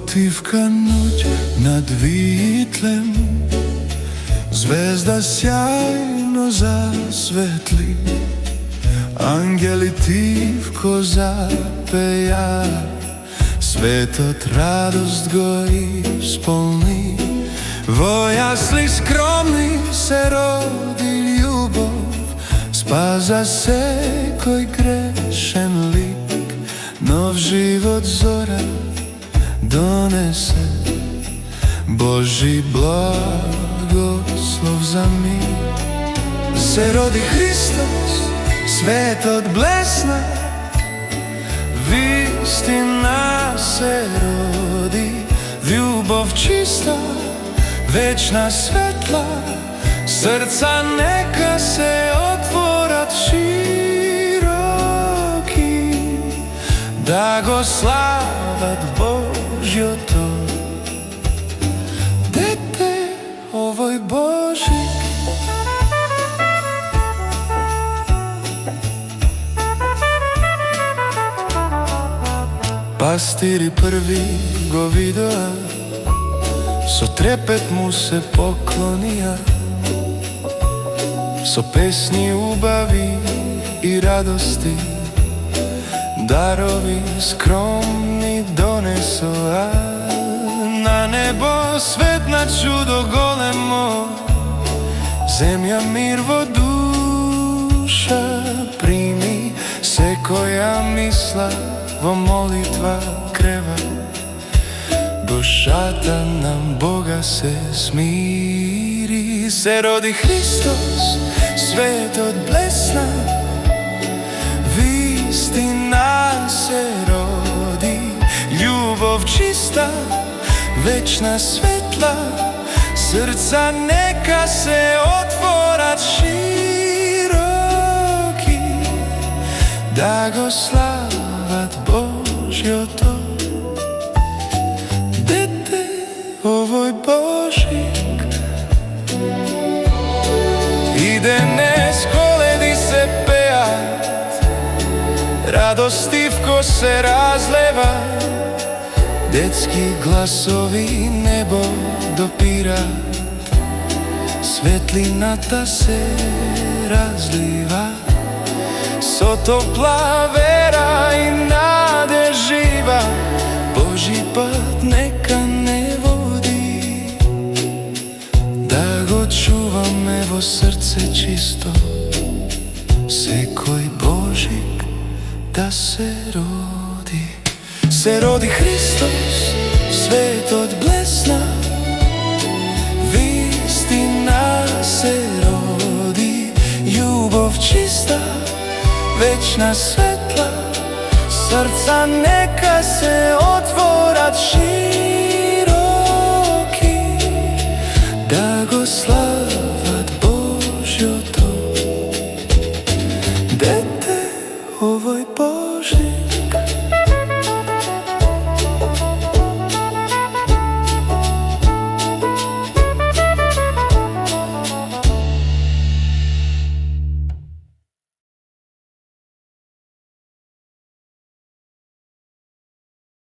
Тивка ноќ над Витлем, звезда сјајно засветли, ангели тивко запеја, светот радост го исполни. Во јасли скромни се роди љубов, спаза секој грешен лик, нов живот зора донесе, Божи благослов за мир. Се роди Христос, светот блесна, вистина се роди, љубов чиста, вечна светла, срца нека се отворат широки, да го слават Божјото дете, овој Божик. Пастири први го видоа, со трепет му се поклонија, со песни убави и радости, дарови скромни донесоа. На небо светна чудо големо, земја мир во душа прими, секоја мисла во молитва крева, душата на Бога се смири. Се роди Христос, светот блесна, вистина се роди, љубов чиста, вечна светла, срца нека се отворат широки, да го слават Божјото дете, овој Божик. И денес коледи се пеат, радост тивко се разлева, детски гласови небо допират, светлината се разлива, со топла вера и надежива, Божи пат нека не води, да го чуваме во срце чисто, секој Божик да се роди. Се роди Христос, светот блесна, вистина се роди, љубов чиста, вечна светла, срца нека се отворат широки,